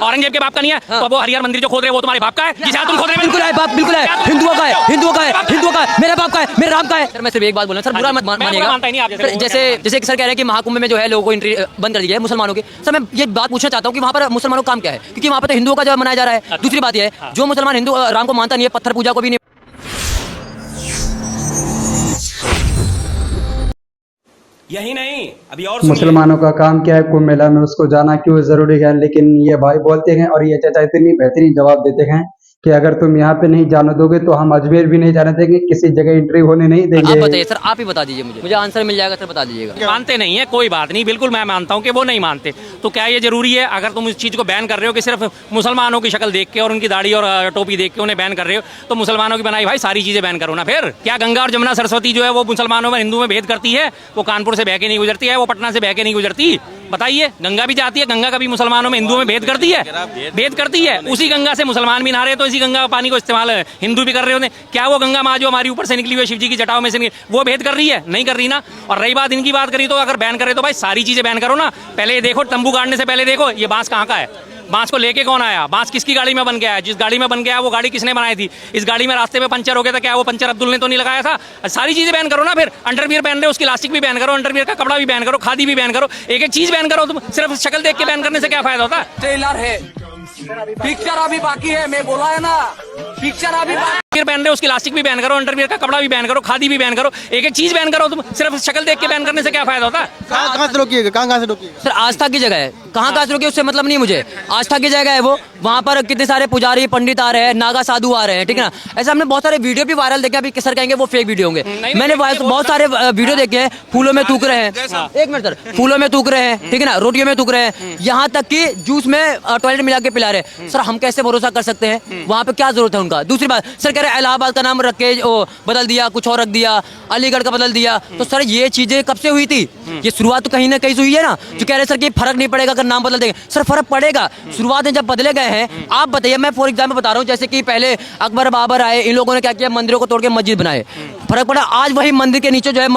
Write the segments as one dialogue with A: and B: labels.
A: औरंगजेब के बाप का नहीं है तो वो हरिहर मंदिर जो खोद रहे वो तुम्हारे बाप का है जिसे तुम खोद रहे हो।
B: बिल्कुल है बाप, बिल्कुल है। हिंदुओं का है, हिंदुओं का है, हिंदुओं का है, मेरे बाप का है, मेरे राम का है। सर मैं सिर्फ एक बात बोलना, सर बुरा मत मानिएगा। सर जैसे सर कह रहे हैं कि महाकुंभ में जो है लोगों को एंट्री बंद कर दी है मुसलमानों की। सर मैं ये बात पूछना चाहता हूँ कि वहाँ पर मुसलमानों का काम क्या है, क्योंकि वहाँ पर तो हिंदुओं का जो मनाया जा रहा है। दूसरी बात ये है जो मुसलमान हिंदू राम को मानता नहीं है, पत्थर पूजा को भी नहीं।
A: यही नहीं अभी और
C: मुसलमानों का काम क्या है कुंभ मेला में, उसको जाना क्यों जरूरी है। लेकिन ये भाई बोलते हैं और ये चाचा इतनी बेहतरीन जवाब देते हैं कि अगर तुम यहाँ पे नहीं जाने दोगे तो हम अजमेर भी नहीं जाने देंगे, किसी जगह एंट्री होने नहीं देंगे।
B: आप बताइए सर, आप ही बता दीजिए मुझे आंसर मिल जाएगा। सर बता दीजिएगा।
A: मानते नहीं है कोई बात नहीं, बिल्कुल मैं मानता हूँ कि वो नहीं मानते। तो क्या ये जरूरी है अगर तुम इस चीज़ को बैन कर रहे हो कि सिर्फ मुसलमानों की शक्ल देख के और उनकी दाढ़ी और टोपी देख के उन्हें बैन कर रहे हो, तो मुसलमानों की बनाई भाई सारी चीज़ें बैन करो ना। फिर क्या गंगा और जमुना सरस्वती जो है वो मुसलमानों में हिंदू में भेद करती है? वो कानपुर से बह के नहीं गुजरती है, वो पटना से बह के नहीं गुजरती। बताइए, गंगा भी जाती है, गंगा कभी मुसलमानों में हिंदुओं में भेद करती है? भेद करती है। उसी गंगा से मुसलमान भी नहा रहे तो इसी गंगा का पानी को इस्तेमाल हिंदू भी कर रहे होते। क्या वो गंगा माँ जो हमारी ऊपर से निकली हुई शिव जी की जटाओं में से वो भेद कर रही है? नहीं कर रही ना। और रही बात इनकी बात करी तो अगर बैन करे तो भाई सारी चीजें बैन करो ना। पहले ये देखो, तंबू गाड़ने से पहले देखो ये बांस कहाँ का है, बांस को लेके कौन आया, बांस किसकी गाड़ी में बन गया है, जिस गाड़ी में बन गया है वो गाड़ी किसने बनाई थी, इस गाड़ी में रास्ते में पंचर हो गया था, क्या वो पंचर अब्दुल ने तो नहीं लगाया था? सारी चीजें बैन करो ना। फिर अंडरवियर पहन रहे हो उसकी इलास्टिक भी बैन करो, अंडरवियर का कपड़ा भी बैन करो, खादी भी बैन करो, एक एक चीज बैन करो। तुम सिर्फ शक्ल देख के बैन करने से क्या फायदा होता है?
D: ट्रेलर है, पिक्चर अभी बाकी है, मैं बोला है ना, पिक्चर अभी
A: पहन रहे हो उसकी इलास्टिक भी बैन करो, अंडरवियर का कपड़ा भी बैन करो, खादी भी बैन करो, एक एक चीज बैन करो। तुम सिर्फ शक्ल देख के बैन करने से क्या फायदा होता है?
E: कहाँ से रोकिएगा, कहाँ से रोकिएगा?
B: सर आस्था की जगह है, कहाँ से रोकिए उससे मतलब नहीं मुझे। आस्था की जगह है वो, वहाँ पर कितने सारे पुजारी पंडित आ रहे हैं, नागा साधु आ रहे हैं, ठीक है ना। ऐसे हमने बहुत सारे वीडियो भी वायरल देखे, अभी सर कहेंगे वो फेक वीडियो होंगे। मैंने बहुत सारे वीडियो देखे हैं, फूलों में थूक रहे हैं, एक मिनट सर, फूलों में थूक रहे हैं, ठीक है ना, रोटियों में थूक रहे हैं, यहाँ तक कि जूस में टॉयलेट मिला के पिला रहे हैं। सर हम कैसे भरोसा कर सकते हैं? वहाँ पे क्या जरूरत है उनका? दूसरी बात सर कह रहे हैं इलाहाबाद का नाम रख के बदल दिया, कुछ और रख दिया, अलीगढ़ का बदल दिया। तो सर ये चीजें कब से हुई थी? ये शुरुआत तो कहीं ना कहीं से हुई है ना। जो कह रहे हैं सर कि फर्क नहीं पड़ेगा अगर नाम बदल देंगे, सर फर्क पड़ेगा। शुरुआत में जब बदले गए हैं, आप बताइए, मैं फॉर एग्जाम्पल बता रहा हूँ, जैसे कि पहले अकबर बाबर आए, इन लोगों ने क्या किया, मंदिरों को तोड़ के मस्जिद बनाए, फर्क पड़ा। आज वही मंदिर के नीचे जो है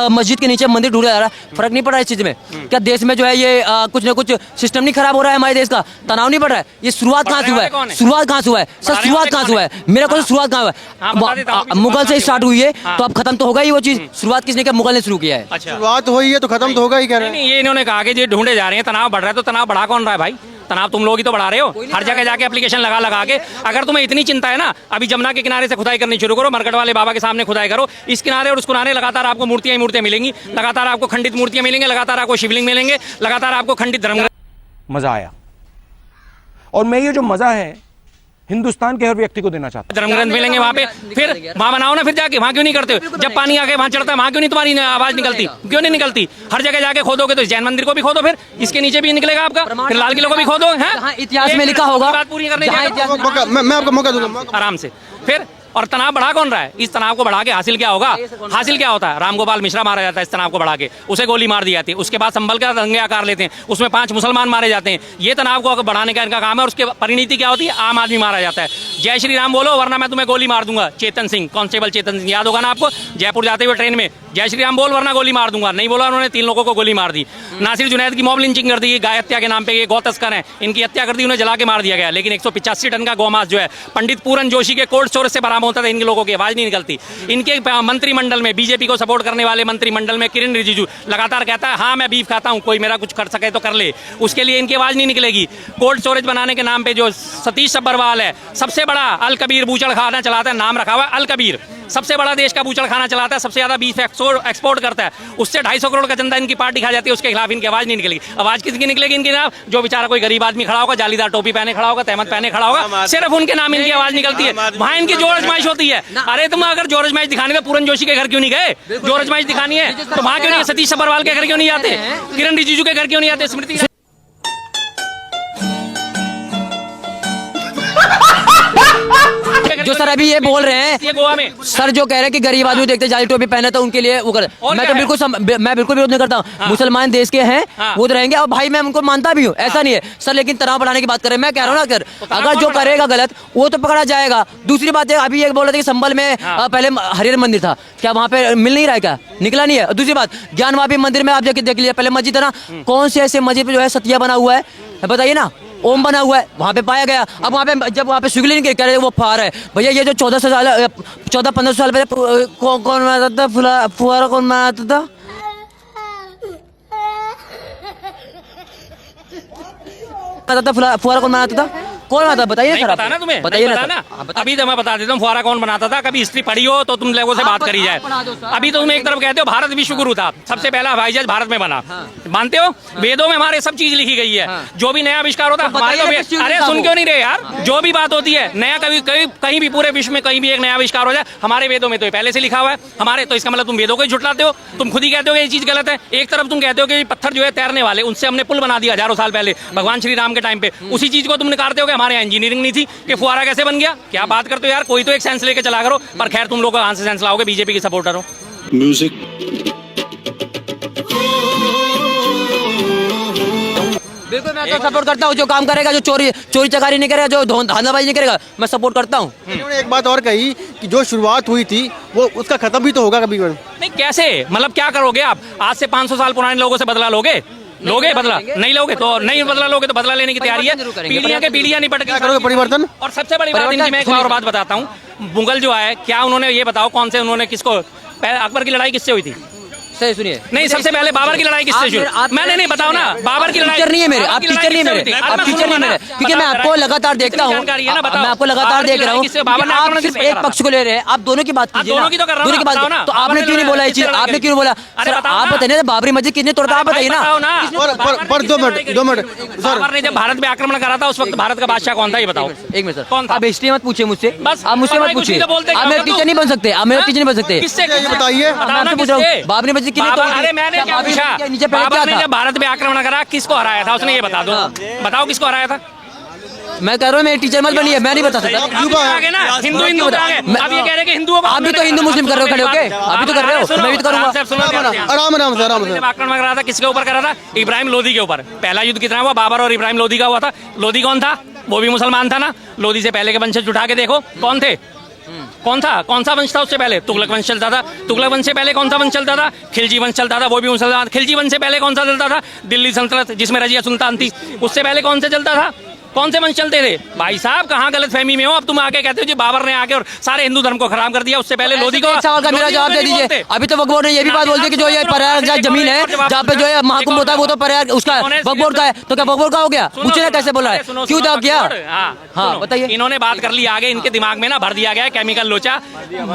B: मस्जिद के नीचे मंदिर ढूंढा जा रहा है, फर्क नहीं पड़ रहा है इस चीज में? क्या देश में जो है ये कुछ ना कुछ सिस्टम नहीं खराब हो रहा है? हमारे देश का तनाव नहीं बढ़ रहा है? ये शुरुआत कहाँ से हुआ है? शुरुआत कहाँ से हुआ है सर? शुरुआत कहाँ से हुआ है? मेरे को शुरुआत कहाँ हुआ है? मुगल से स्टार्ट हुई है तो अब खत्म तो होगा ही वो चीज। शुरुआत किसने किया? मुगल ने शुरू किया है।
A: अच्छा,
E: शुरुआत हुई है तो खत्म तो होगा ही। कह रहे हैं
A: ये इन्होंने कहा कि ये ढूंढे जा रहे हैं, तनाव बढ़ रहा है, तो तनाव बढ़ा कौन रहा है भाई? तनाव तुम लोग ही तो बढ़ा रहे हो। हर जगह जाके एप्लीकेशन लगा के, अगर तुम्हें इतनी चिंता है ना, अभी जमुना के किनारे से खुदाई करनी शुरू करो, मरकट वाले बाबा के सामने खुदाई करो, इस किनारे और उस किनारे लगातार आपको मूर्तियां मिलेंगी, लगातार आपको खंडित मूर्तियां मिलेंगी, लगातार आपको शिवलिंग मिलेंगे, लगातार आपको खंडित धर्म।
F: मजा आया, और मैं ये जो मजा है हिंदुस्तान के हर व्यक्ति को देना चाहता हूं।
A: धर्मग्रंथ मिलेंगे वहाँ पे, फिर वहाँ बनाओ ना। फिर जाके वहाँ क्यों नहीं करते हो? जब पानी आके वहाँ चढ़ता है वहाँ क्यों नहीं तुम्हारी आवाज निकलती? क्यों नहीं निकलती? हर जगह जाके खोदोगे तो जैन मंदिर को भी खोदो, फिर इसके नीचे भी निकलेगा आपका, फिर लाल किले को भी खोदो। है
B: इतिहास में लिखा होगा,
A: बात पूरी करने
E: मैं आपको मौका दूंगा
A: आराम से। फिर और तनाव बढ़ा कौन रहा है? इस तनाव को बढ़ा के हासिल क्या होगा? हासिल क्या होता है? रामगोपाल मिश्रा मारा जाता है इस तनाव को बढ़ा के, उसे गोली मार दी जाती है। उसके बाद संभल का दंगे आकार लेते हैं, उसमें 5 मुसलमान मारे जाते हैं। ये तनाव को बढ़ाने का इनका काम है, और उसके परिणति क्या होती है? आम आदमी मारा जाता है। जय श्री राम बोलो वरना मैं तुम्हें गोली मार दूंगा। चेतन सिंह, कांस्टेबल चेतन सिंह, याद होगा ना आपको? जयपुर जाते हुए ट्रेन में जय श्री राम बोल वरना गोली मार दूंगा, नहीं बोला उन्होंने, 3 लोगों को गोली मार दी। नासिर जुनैद की मॉब लिंचिंग कर दी, गाय हत्या के नाम पे, ये गौ तस्कर हैं, इनकी हत्या कर दी, उन्हें जला के मार दिया गया। लेकिन 185 टन का गौमांस जो है पंडित पूरन जोशी के कोल्ड स्टोरेज से बरामद होता था, इनके लोगों की आवाज नहीं निकलती। इनके मंत्रिमंडल में, बीजेपी को सपोर्ट करने वाले मंत्रिमंडल में किरण रिजिजू लगातार कहता है हाँ मैं बीफ खाता हूं, कोई मेरा कुछ कर सके तो कर ले, उसके लिए इनकी आवाज नहीं निकलेगी। कोल्ड स्टोरेज बनाने के नाम पे जो सतीश सब्बरवाल है, सबसे बड़ा अल कबीर बूचड़ खाना चलाता है, नाम रखा हुआ है अल कबीर, सबसे बड़ा देश का बूचड़ खाना चलाता है, सबसे ज्यादा बीफ एक्सपोर्ट करता है, उससे 250 करोड़ का चंदा इनकी पार्टी खा जाती है, उसके खिलाफ इनकी आवाज नहीं निकलेगी। आवाज किसकी निकलेगी इनके खिलाफ? जो बेचारा कोई गरीब आदमी खड़ा होगा, जालीदार टोपी पहने खड़ा होगा, तहमत पहने खड़ा होगा, सिर्फ उनके नाम इनकी आवाज निकलती है। वहां इनकी जोर आजमाइश होती है। अरे तुम अगर जोर आजमाइश दिखाने में पूरन जोशी के घर क्यों नहीं गए? जोर आजमाइश दिखानी है तो वहां क्यों नहीं? सतीश सब्बरवाल के घर क्यों नहीं आते? किरण रिजिजू के घर क्यों नहीं आते? स्मृति
B: जो सर अभी ये बोल रहे हैं,
A: ये गोवा में
B: सर जो कह रहे हैं कि गरीब आदमी देखते जाली टोपी पहने तो उनके लिए वो कर, मैं तो बिल्कुल विरोध नहीं करता हूँ।
A: हाँ।
B: मुसलमान देश के हैं,
A: हाँ।
B: वो तो रहेंगे, और भाई मैं उनको मानता भी हूँ, ऐसा नहीं है सर। लेकिन तनाव बढ़ाने की बात करें, मैं कह रहा हूँ ना, अगर जो करेगा गलत वो तो पकड़ा जाएगा। दूसरी बात है, अभी ये बोल रहे थे कि संभल में पहले हरिहर मंदिर था, क्या वहाँ पे मिल नहीं रहा है? क्या निकला नहीं है? दूसरी बात, ज्ञानवापी मंदिर में आप देख लीजिए, पहले मस्जिद है ना, कौन से ऐसे मस्जिद पे जो है सतिया बना हुआ है, बताइए ना, ओम बना हुआ है, वहाँ पे पाया गया। अब वहाँ पे जब वहाँ पे शिवलिंग कह रहे वो फुहारा है, भैया ये जो 14-15 साल पहले कौन बनाता था फुहारा, कौन बनाता था? फुहारा कौन बनाता था? कौन बनाता? बताइए
A: नहीं
B: सर,
A: पता ना तुम्हें,
B: बताइए
A: नहीं
B: ना
A: पता
B: सर।
A: ना। अभी तो मैं बता देता हूँ फुहारा कौन बनाता था। कभी हिस्ट्री पढ़ी हो तो तुम लोगों से बात करी जाए। अभी तो तुम एक तरफ कहते हो भारत विश्व गुरु था, सबसे पहला हवाई जहाज भारत में बना, मानते हो? वेदों में हमारे सब चीज लिखी गई है, जो भी नया आविष्कार होता है हमारे तो अरे सुन क्यों नहीं रहे यार? जो भी बात होती है नया, कभी कहीं भी पूरे विश्व में कहीं भी एक नया आविष्कार हो जाए, हमारे वेदों में तो ये पहले से लिखा हुआ है हमारे। तो इसका मतलब तुम वेदों को ही झुटलाते हो। तुम खुद ही कहते हो कि ये चीज गलत है। एक तरफ तुम कहते हो कि पत्थर जो है तैरने वाले, उनसे हमने पुल बना दिया हजारों साल पहले भगवान श्री राम के टाइम पे, उसी चीज को तुम निकारते हो कि हमारे यहाँ इंजीनियरिंग नहीं थी कि फुहारा कैसे बन गया। क्या बात करते हो यार? कोई तो एक सेंस लेके चला करो। पर खैर तुम लोग कहां से सेंस लाओगे? बीजेपी के सपोर्टर हो।
G: म्यूजिक
B: बिल्कुल मैं तो सपोर्ट करता हूँ। जो काम करेगा, जो चोरी चकारी नहीं करेगा, जो धांधाबाजी नहीं करेगा, मैं सपोर्ट करता हूँ।
E: उन्होंने एक बात और कही कि जो शुरुआत हुई थी वो उसका खत्म भी तो होगा कभी।
A: नहीं कैसे? मतलब क्या करोगे आप? आज से 500 साल पुराने लोगों से बदला लोगे? बदला नहीं लोगे तो नहीं बदला लोगे तो बदला लेने की तैयारी है। पीढ़ियां के पीढ़ियां निपट गई।
E: करोगे परिवर्तन?
A: और सबसे बड़ी बात इनकी, मैं एक और बात बताता हूँ। मुगल जो है, क्या उन्होंने ये बताओ कौन से उन्होंने किसको, अकबर की लड़ाई किससे हुई थी?
B: सही सुनिए।
A: नहीं, सबसे पहले बाबर की लड़ाई किससे शुरू? मैंने नहीं बताओ ना। बाबर की लड़ाई
B: टीचर नहीं है मेरे, आप टीचर नहीं है मेरे, आप टीचर नहीं है मेरे, क्योंकि मैं आपको लगातार देखता हूँ, मैं आपको लगातार देख रहा हूँ। आप सिर्फ एक पक्ष को ले रहे हैं, आप दोनों की बात कीजिए,
A: दोनों की तो कर रहा हूं,
B: दोनों की बात।
A: बताओ ना।
B: तो आपने क्यों नहीं बोला ये चीज? आपने क्यों नहीं बोला?
A: अरे बताओ
B: आप
A: ना।
B: बताइए बाबरी मस्जिद किसने तोड़ा था? आप बताइए ना।
E: पर 2 मिनट
A: बाबर ने जब भारत में आक्रमण करा था उस वक्त भारत का बादशाह कौन था ये बताओ?
B: एक मिनट सर,
A: कौन था?
B: आप हिस्ट्री मत पूछिए मुझसे,
A: बस,
B: आप मुझसे मत
A: कुछ नहीं
B: पूछिए।
A: तो बोलते,
B: आप मेरे टीचर नहीं बन सकते, आप मेरे टीचर नहीं बन सकते।
A: किससे?
E: ये बताइए।
A: बताओ
B: मैं
A: ना
B: आपसे पूछ रहा हूँ,
A: किससे?
B: बाबरी मस्जिद किसने तोड़ी?
A: अरे मैंने क्या पूछा?
B: नीचे पहले
A: बाबर
B: क्या
A: ने
B: था?
A: जब भारत में आक्रमण करा किसको हराया था उसने? ये बता दो। बताओ किसको हराया था?
B: मैं कह रहा हूँ मेरी टीचर मत बनिए, मैं नहीं बता सकता।
A: आगे ना हिंदू हिंदू आगे। अब ये कह रहे कि हिंदुओं
B: आप भी तो हिंदू मुस्लिम कर रहे हो खड़े होके, आप भी तो कर रहे हो, मैं भी तो करूंगा।
E: आराम से
A: जब आक्रमण करा था किसके ऊपर करा था? इब्राहिम लोदी के ऊपर। पहला युद्ध कितना हुआ? बाबर और इब्राहिम लोदी का हुआ था। लोदी कौन था? वो भी मुसलमान था ना। लोदी से पहले के वंशज उठा के देखो कौन थे। कौन था? कौन सा वंश था उससे पहले? तुगलक वंश चलता था। तुगलक वंश से पहले कौन सा वंश चलता था? खिलजी वंश चलता था, वो भी मुसलमान। खिलजी वंश से पहले कौन सा चलता था? दिल्ली सल्तनत जिसमें रजिया सुल्तान थी। उससे पहले कौन से चलता था? कौन से वंश चलते थे? भाई साहब कहाँ गलत फहमी में हो? अब तुम आके कहते हो जी बाबर ने आके और सारे हिंदू धर्म को खराब कर दिया। उससे पहले लोदी को
B: सवाल का मेरा जवाब दे दीजिए। अभी तो वक्फ बोर्ड ने ये भी बात बोल दी कि जो ये प्रयागराज जमीन है जहाँ पे जो है महाकुंभ होता है वो तो प्रयाग उसका वक्फ बोर्ड का है। तो क्या वक्फ बोर्ड का हो गया? पूछे ना कैसे बोला है, क्यों दाव किया? हाँ बताइए।
A: इन्होंने बात कर ली आगे, इनके दिमाग में ना भर दिया गया केमिकल लोचा।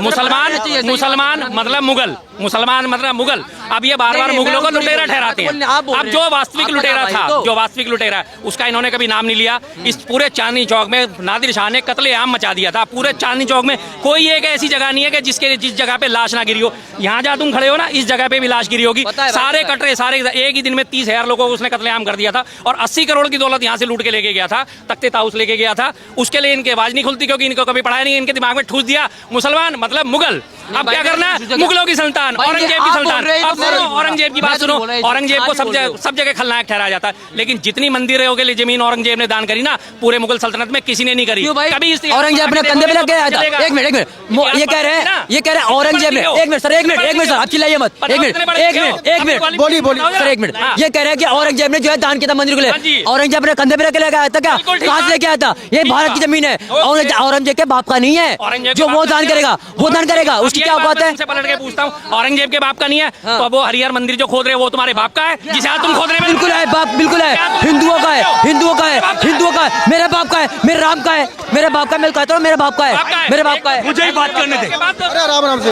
A: मुसलमान मतलब मुगल, मुसलमान मतलब मुगल। अब ये बार बार मुगलों को लुटेरा ठहराते हैं। अब जो वास्तविक लुटेरा था, जो वास्तविक लुटेरा उसका इन्होंने कभी नाम नहीं लिया। इस पूरे चांदनी चौक में नादिर शाह ने कत्लेआम मचा दिया था। पूरे चांदनी चौक में कोई एक ऐसी जगह नहीं है कि जिस जगह पे लाश ना गिरी हो। यहाँ जहाँ तुम खड़े हो ना, इस जगह पे भी लाश गिरी होगी। सारे कटरे सारे एक ही दिन में 30,000 लोगों को उसने कत्लेआम कर दिया था। और 80 करोड़ की दौलत यहाँ से लूट के लेके गया था, तख्ते ताउस लेके गया था। उसके लिए इनकी आवाज नहीं खुलती क्योंकि इनको कभी पढ़ाया नहीं। इनके दिमाग में ठूस दिया मुसलमान मतलब मुगल। अब क्या करना है? मुगलों की संतान, औरंगजेब की संतान। अब सुनो औरंगजेब की बात सुनो। औरंगजेब को सब जगह खलनायक ठहराया जाता है, लेकिन जितनी मंदिरों के लिए जमीन औरंगजेब ने दान करी ना पूरे मुगल सल्तनत में किसी ने नहीं करी। कभी
B: औरंगजेब अपने कंधे पे लग गया था। एक मिनट ये कह रहे हैं औरंगजेब ने एक मिनट सर आप चिल्लाइए मत। एक मिनट बोलिए सर, एक मिनट। ये कह रहे हैं कि औरंगजेब ने जो है दान किया था मंदिर को ले। औरंगजेब अपने कंधे पे लेके ले गया था क्या? कहाँ से लेके आया था? ये भारत की जमीन है, औरंगजेब के बाप का नहीं है। जो वो दान करेगा वो दान करेगा, उसकी क्या औकात है?
A: पलट के पूछता हूँ, औरंगजेब के बाप का नहीं है तो वो हरिहर मंदिर जो खोद रहे वो तुम्हारे बाप का है जिसे आज तुम खोद रहे?
B: बिल्कुल है बाप, बिल्कुल है। हिंदुओं का है, हिंदुओं का है, हिंदुओं का है। मेरे बाप का है, मेरे राम का है, मेरे बाप का। मैं कहता हूँ मेरे बाप का है, मेरे बाप का है।
G: मुझे ही बात करने दे।
E: अरे आराम से।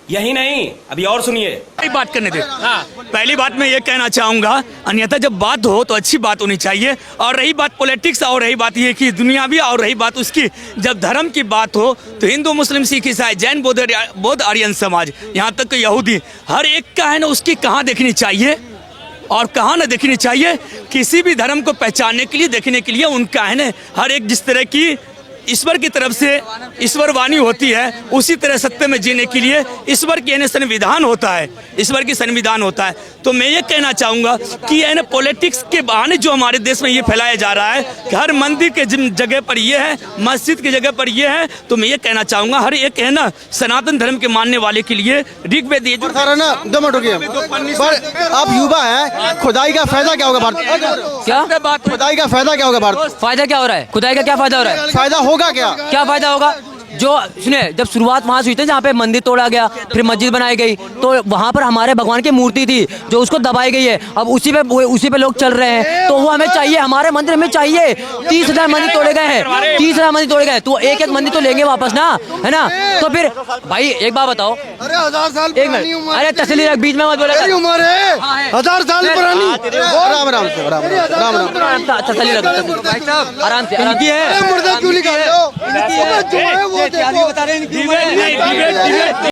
G: यही नहीं, अभी और सुनिए। बात करने दे।
A: हाँ।
G: पहली बात मैं ये कहना चाहूंगा, अन्यथा जब बात हो तो अच्छी बात होनी चाहिए। और रही बात पॉलिटिक्स, और रही बात ये कि दुनियावी, और रही बात उसकी जब धर्म की बात हो तो हिंदू मुस्लिम सिख ईसाई जैन बौद्ध आर्यन समाज, यहाँ तक कि यहूदी, हर एक का है ना उसकी कहाँ देखनी चाहिए और कहाँ न देखनी चाहिए। किसी भी धर्म को पहचानने के लिए, देखने के लिए उनका है ना हर एक जिस तरह की ईश्वर की तरफ से ईश्वर वाणी होती है, उसी तरह सत्य में जीने के लिए ईश्वर की यानी संविधान होता है, ईश्वर की संविधान होता है। तो मैं ये कहना चाहूँगा कि यानी पॉलिटिक्स के बहाने जो हमारे देश में ये फैलाया जा रहा है कि हर मंदिर के जगह पर ये है, मस्जिद की जगह पर ये है, तो मैं ये कहना चाहूँगा हर एक है ना सनातन धर्म के मानने वाले के लिए ऋग्वेद ये जो
E: सारा ना 2 मिनट रुकिए, पर आप युवा है, खुदाई का फायदा क्या होगा भारत?
B: क्या
E: खुदाई का फायदा क्या होगा भारत?
B: फायदा क्या हो रहा है? खुदाई का क्या फायदा हो रहा है?
E: फायदा होगा क्या?
B: क्या फायदा होगा? जो सुनिए, जब शुरुआत वहाँ से हुई थी जहाँ पे मंदिर तोड़ा गया, फिर मस्जिद बनाई गई, तो वहाँ पर हमारे भगवान की मूर्ति थी जो उसको दबाई गई है। अब उसी पे लोग चल रहे हैं, तो वो हमें चाहिए, हमारे मंदिर हमें चाहिए। 30,000 मंदिर तोड़े गए हैं, 30,000 मंदिर तोड़े गए, तो एक मंदिर तो लेंगे वापस ना, है ना? तो फिर भाई एक बात बताओ,
E: अरे 1000 साल
B: एक मिनट, अरे तसल्ली रख, बीच में मत बोले।
E: उम्र है 1000 साल पुरानी। राम राम से राम राम
B: तसल्ली रख, आराम से, आराम से।
E: मुर्दा क्यों निकाल रहे हो? जो है वो देखो।
G: डिबेट नहीं, डिबेट